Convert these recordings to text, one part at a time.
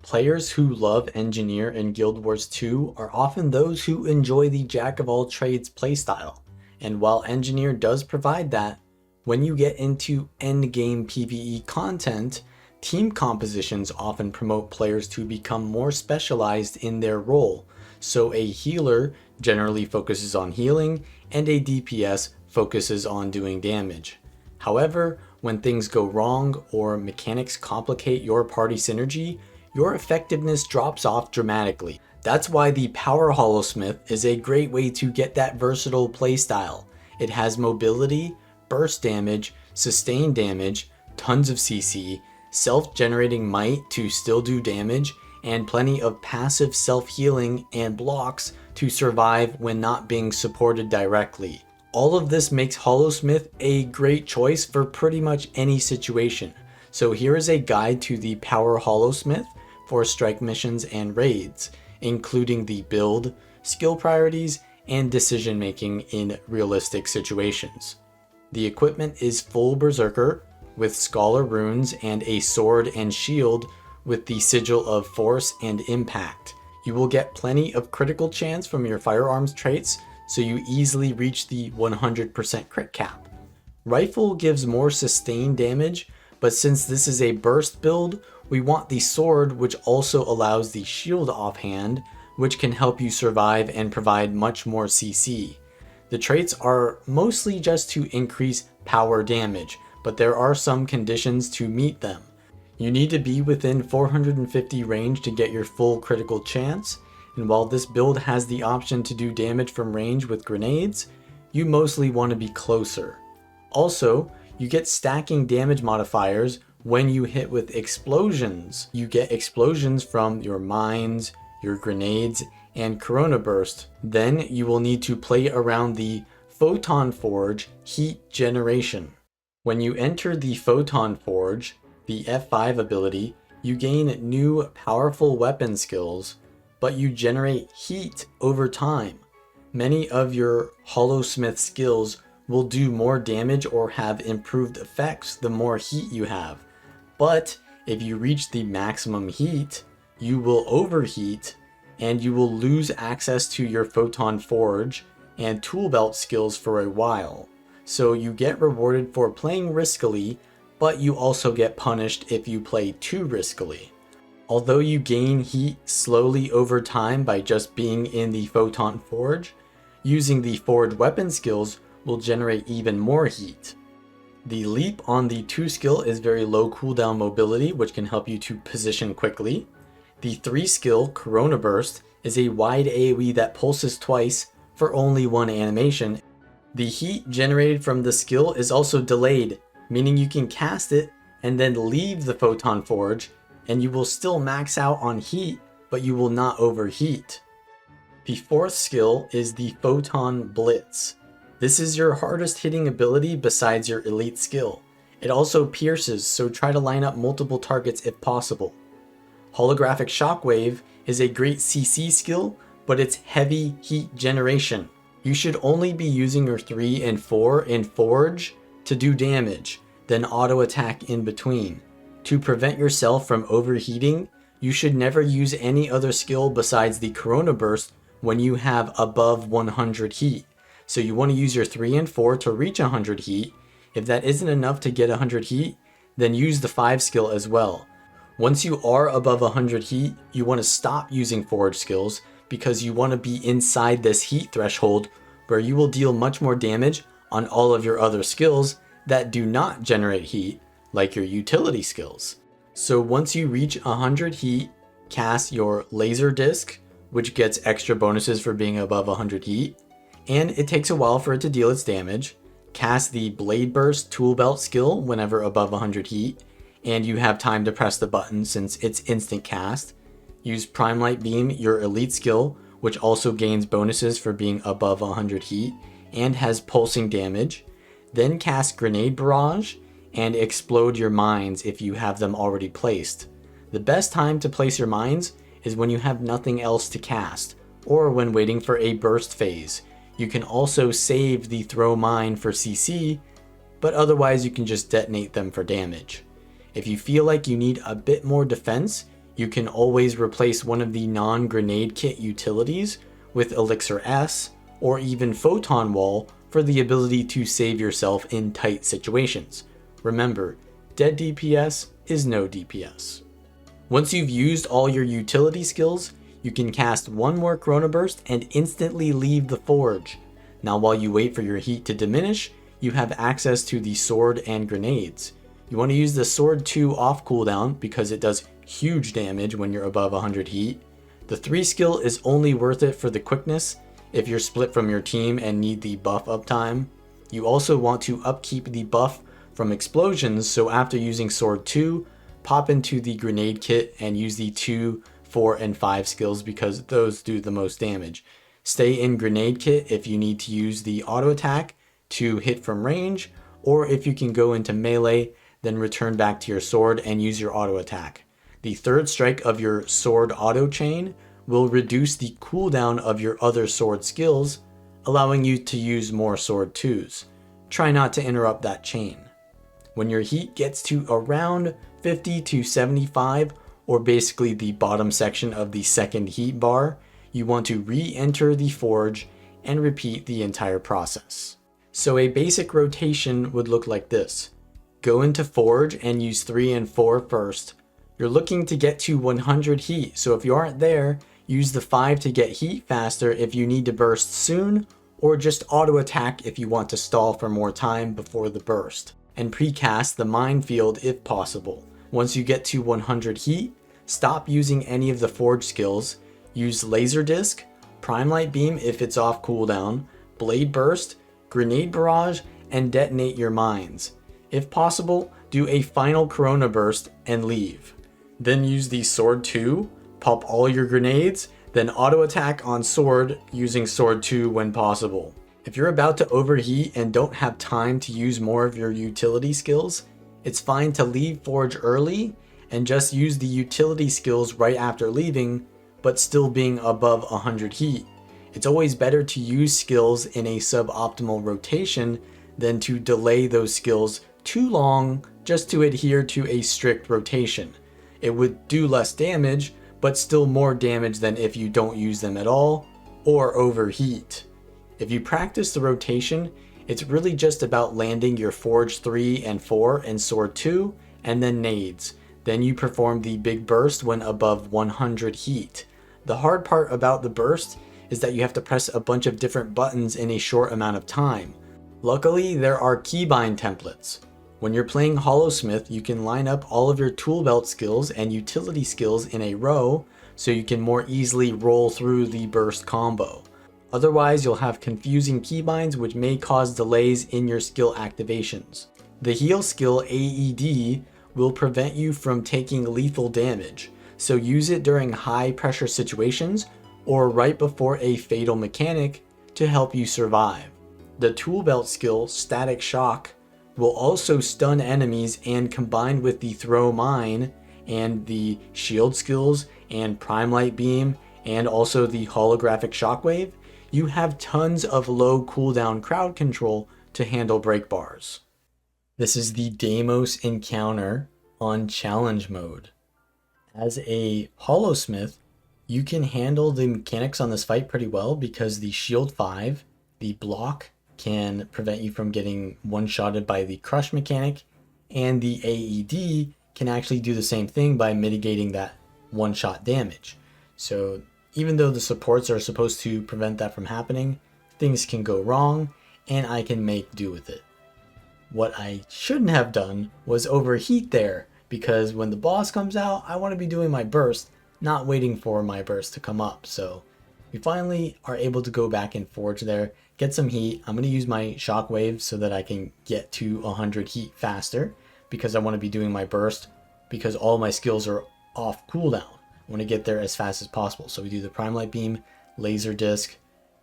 Players who love Engineer in Guild Wars 2 are often those who enjoy the Jack-of-all-trades playstyle, and while Engineer does provide that, when you get into endgame PvE content, team compositions often promote players to become more specialized in their role, so a healer generally focuses on healing, and a DPS focuses on doing damage. However, when things go wrong or mechanics complicate your party synergy, your effectiveness drops off dramatically. That's why the Power Holosmith is a great way to get that versatile playstyle. It has mobility, burst damage, sustained damage, tons of CC, self-generating might to still do damage, and plenty of passive self-healing and blocks to survive when not being supported directly. All of this makes Holosmith a great choice for pretty much any situation. So here is a guide to the Power Holosmith for strike missions and raids, including the build, skill priorities, and decision making in realistic situations. The equipment is full Berserker with Scholar runes and a sword and shield with the sigil of force and impact. You will get plenty of critical chance from your firearms traits, so you easily reach the 100% crit cap. Rifle gives more sustained damage, but since this is a burst build, we want the sword, which also allows the shield offhand, which can help you survive and provide much more CC. The traits are mostly just to increase power damage, but there are some conditions to meet them. You need to be within 450 range to get your full critical chance, and while this build has the option to do damage from range with grenades, you mostly want to be closer. Also, you get stacking damage modifiers when you hit with explosions. You get explosions from your mines, your grenades, and Corona Burst. Then you will need to play around the Photon Forge heat generation. When you enter the Photon Forge, the F5 ability, you gain new powerful weapon skills, but you generate heat over time. Many of your Holosmith skills will do more damage or have improved effects the more heat you have. But if you reach the maximum heat, you will overheat and you will lose access to your Photon Forge and Tool Belt skills for a while. So you get rewarded for playing riskily, but you also get punished if you play too riskily. Although you gain heat slowly over time by just being in the Photon Forge, using the Forge weapon skills will generate even more heat. The leap on the 2 skill is very low cooldown mobility, which can help you to position quickly. The 3 skill, Corona Burst, is a wide AoE that pulses twice for only 1 animation. The heat generated from the skill is also delayed, meaning you can cast it and then leave the Photon Forge, and you will still max out on heat, but you will not overheat. The 4th skill is the Photon Blitz. This is your hardest hitting ability besides your elite skill. It also pierces, so try to line up multiple targets if possible. Holographic Shockwave is a great CC skill, but it's heavy heat generation. You should only be using your 3 and 4 in Forge to do damage, then auto attack in between. To prevent yourself from overheating, you should never use any other skill besides the Corona Burst when you have above 100 heat. So you want to use your 3 and 4 to reach 100 heat. If that isn't enough to get 100 heat, then use the 5 skill as well. Once you are above 100 heat, you want to stop using Forge skills because you want to be inside this heat threshold where you will deal much more damage on all of your other skills that do not generate heat, like your utility skills. So once you reach 100 heat, cast your Laser Disc, which gets extra bonuses for being above 100 heat, and it takes a while for it to deal its damage. Cast the Blade Burst Tool Belt skill whenever above 100 heat, and you have time to press the button since it's instant cast. Use Prime Light Beam, your elite skill, which also gains bonuses for being above 100 heat and has pulsing damage. Then cast Grenade Barrage and explode your mines if you have them already placed. The best time to place your mines is when you have nothing else to cast, or when waiting for a burst phase. You can also save the throw mine for CC, but otherwise you can just detonate them for damage. If you feel like you need a bit more defense, You can always replace one of the non-grenade kit utilities with Elixir S or even Photon Wall for the ability to save yourself in tight situations. Remember, dead DPS is no DPS. Once you've used all your utility skills, you can cast one more Chrono Burst and instantly leave the forge. Now while you wait for your heat to diminish, you have access to the sword and grenades. You want to use the sword 2 off cooldown because it does huge damage when you're above 100 heat. The 3 skill is only worth it for the quickness if you're split from your team and need the buff uptime. You also want to upkeep the buff from explosions, so after using sword 2, pop into the grenade kit and use the 2, 4, and 5 skills because those do the most damage. Stay in grenade kit if you need to use the auto attack to hit from range, or if you can go into melee, then return back to your sword and use your auto attack. The third strike of your sword auto chain will reduce the cooldown of your other sword skills, allowing you to use more sword 2s. Try not to interrupt that chain. When your heat gets to around 50 to 75, or basically the bottom section of the second heat bar, you want to re-enter the forge and repeat the entire process. So a basic rotation would look like this. Go into forge and use 3 and 4 first. You're looking to get to 100 heat, so if you aren't there, use the 5 to get heat faster if you need to burst soon, or just auto attack if you want to stall for more time before the burst. And precast the minefield if possible. Once you get to 100 heat, stop using any of the forge skills. Use laser disc, prime light beam if it's off cooldown, blade burst, grenade barrage, and detonate your mines. If possible, do a final Chrono Burst and leave. Then use the sword 2, pop all your grenades, then auto attack on sword using sword 2 when possible. If you're about to overheat and don't have time to use more of your utility skills, it's fine to leave forge early and just use the utility skills right after leaving, but still being above 100 heat. It's always better to use skills in a suboptimal rotation than to delay those skills too long just to adhere to a strict rotation. It would do less damage, but still more damage than if you don't use them at all or overheat. If you practice the rotation, it's really just about landing your Forge 3 and 4 and Sword 2, and then nades. Then you perform the big burst when above 100 heat. The hard part about the burst is that you have to press a bunch of different buttons in a short amount of time. Luckily, there are keybind templates. When you're playing Holosmith, you can line up all of your tool belt skills and utility skills in a row so you can more easily roll through the burst combo. Otherwise, you'll have confusing keybinds which may cause delays in your skill activations. The heal skill AED will prevent you from taking lethal damage, so use it during high pressure situations or right before a fatal mechanic to help you survive. The tool belt skill Static Shock will also stun enemies, and combined with the throw mine and the shield skills and prime light beam and also the holographic shockwave, you have tons of low cooldown crowd control to handle break bars. This is the Deimos encounter on challenge mode. As a Holosmith, you can handle the mechanics on this fight pretty well because the shield 5, the block, can prevent you from getting one-shotted by the crush mechanic, and the AED can actually do the same thing by mitigating that one-shot damage. So even though the supports are supposed to prevent that from happening, things can go wrong, and I can make do with it. What I shouldn't have done was overheat there, because when the boss comes out, I want to be doing my burst, not waiting for my burst to come up. So we finally are able to go back and forge there, get some heat. I'm going to use my shockwave so that I can get to 100 heat faster, because I want to be doing my burst, because all my skills are off cooldown. I want to get there as fast as possible. So we do the prime light beam, laser disc,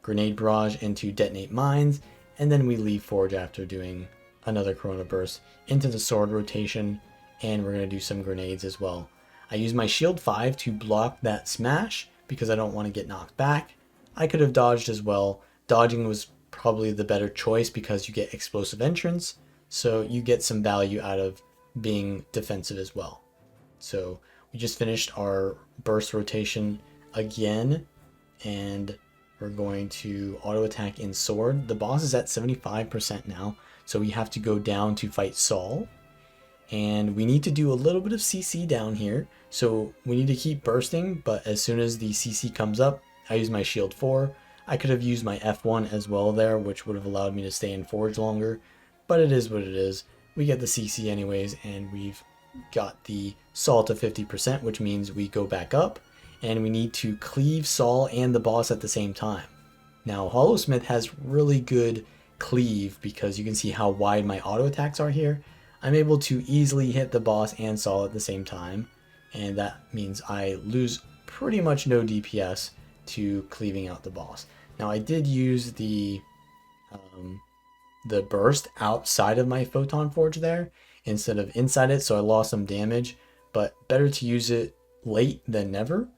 grenade barrage into detonate mines, and then we leave forge after doing another Chrono Burst into the sword rotation, and we're going to do some grenades as well. I use my shield 5 to block that smash because I don't want to get knocked back. I could have dodged as well. Dodging was probably the better choice because you get explosive entrance, so you get some value out of being defensive as well. So we just finished our burst rotation again, and we're going to auto attack in sword. The boss is at 75% now, so we have to go down to fight Saul. And we need to do a little bit of CC down here. So we need to keep bursting, but as soon as the CC comes up, I use my shield 4. I could have used my F1 as well there, which would have allowed me to stay in Forge longer, but it is what it is. We get the CC anyways, and we've got the Saul to 50%, which means we go back up, and we need to cleave Saul and the boss at the same time. Now, Holosmith has really good cleave because you can see how wide my auto attacks are here. I'm able to easily hit the boss and Saul at the same time, and that means I lose pretty much no DPS to cleaving out the boss. Now, I did use the burst outside of my Photon Forge there instead of inside it, so I lost some damage, but better to use it late than never.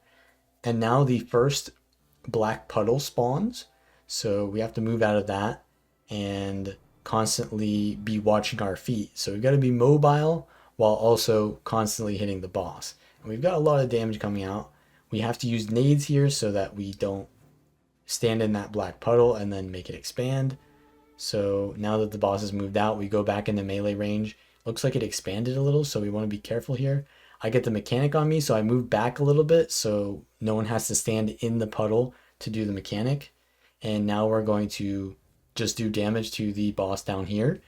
And now the first black puddle spawns, so we have to move out of that and constantly be watching our feet. So we've got to be mobile while also constantly hitting the boss. And we've got a lot of damage coming out. We have to use nades here so that we don't stand in that black puddle and then make it expand. So now that the boss has moved out, we go back into melee range. Looks like it expanded a little, so we want to be careful here. I get the mechanic on me, so I move back a little bit so no one has to stand in the puddle to do the mechanic. And now we're going to just do damage to the boss down here.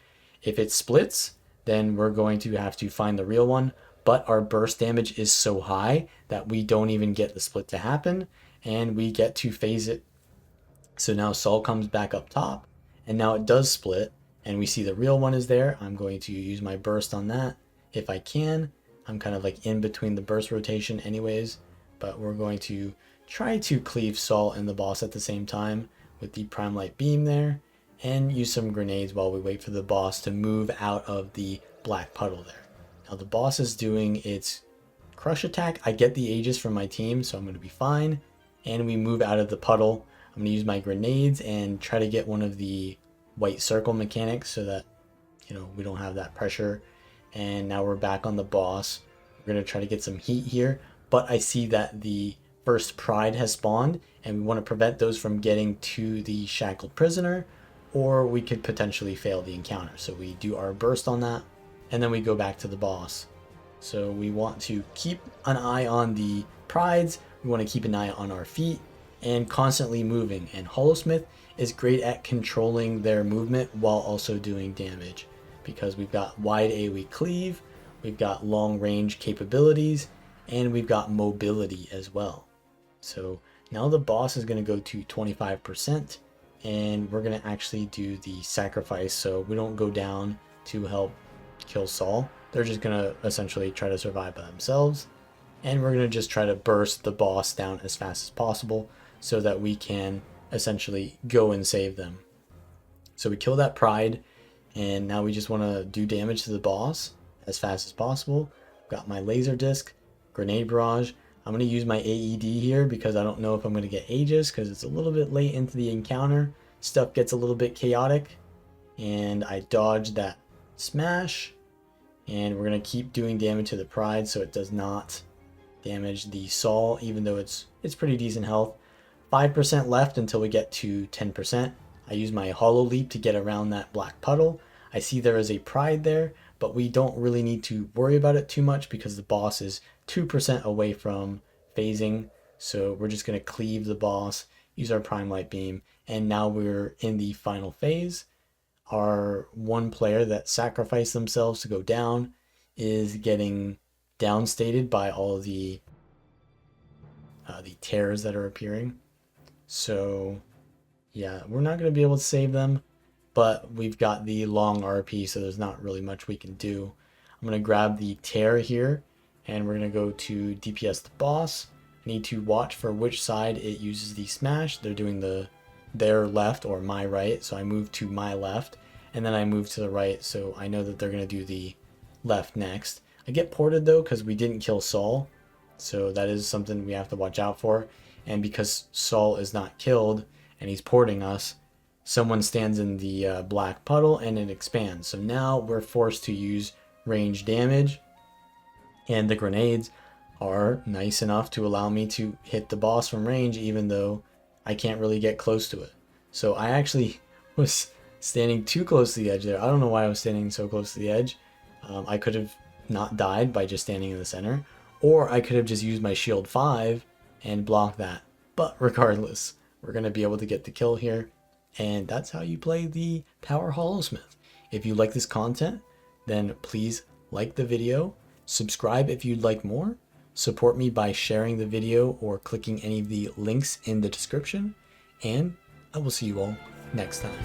If it splits, then we're going to have to find the real one, but our burst damage is so high that we don't even get the split to happen, and we get to phase it. So now Saul comes back up top, and now it does split, and we see the real one is there. I'm going to use my burst on that if I can. I'm kind of like in between the burst rotation anyways, but we're going to try to cleave Saul and the boss at the same time with the Prime Light Beam there, and use some grenades while we wait for the boss to move out of the black puddle there. Now the boss is doing its crush attack. I get the Aegis from my team, so I'm going to be fine. And we move out of the puddle. I'm going to use my grenades and try to get one of the white circle mechanics so that, we don't have that pressure. And now we're back on the boss. We're going to try to get some heat here, but I see that the first Pride has spawned, and we want to prevent those from getting to the shackled prisoner, or we could potentially fail the encounter. So we do our burst on that, and then we go back to the boss. So we want to keep an eye on the prides, we want to keep an eye on our feet, and constantly moving. And Holosmith is great at controlling their movement while also doing damage, because we've got wide AoE cleave, we've got long range capabilities, and we've got mobility as well. So now the boss is going to go to 25%, and we're going to actually do the sacrifice so we don't go down to help kill Saul. They're just going to essentially try to survive by themselves, and we're going to just try to burst the boss down as fast as possible so that we can essentially go and save them. So we kill that Pride, and now we just want to do damage to the boss as fast as possible. Got my laser disc, grenade barrage. I'm going to use my AED here because I don't know if I'm going to get Aegis because it's a little bit late into the encounter. Stuff gets a little bit chaotic, and I dodged that smash, and we're going to keep doing damage to the Pride so it does not damage the Saul, even though it's pretty decent health. 5% left until we get to 10%. I use my Holo Leap to get around that black puddle. I see there is a Pride there, but we don't really need to worry about it too much because the boss is 2% away from phasing. So we're just going to cleave the boss, use our Prime Light Beam, and now we're in the final phase. Our one player that sacrificed themselves to go down is getting downstated by all the tears that are appearing. So yeah, we're not going to be able to save them, but we've got the long RP, so there's not really much we can do. I'm going to grab the tear here, and we're going to go to DPS the boss. I need to watch for which side it uses the smash. They're doing their left or my right, so I move to my left, and then I move to the right, so I know that they're going to do the left next. I get ported though because we didn't kill Saul, so that is something we have to watch out for. And because Saul is not killed and he's porting us, someone stands in the black puddle and it expands. So now we're forced to use range damage and the grenades, are nice enough to allow me to hit the boss from range even though I can't really get close to it. So I actually was standing too close to the edge there. I don't know why I was standing so close to the edge. I could have not died by just standing in the center, or I could have just used my shield 5 and blocked that. But regardless, we're going to be able to get the kill here, and that's how you play the Power Holosmith. If you like this content, then please like the video, subscribe if you'd like more, support me by sharing the video or clicking any of the links in the description, and I will see you all next time.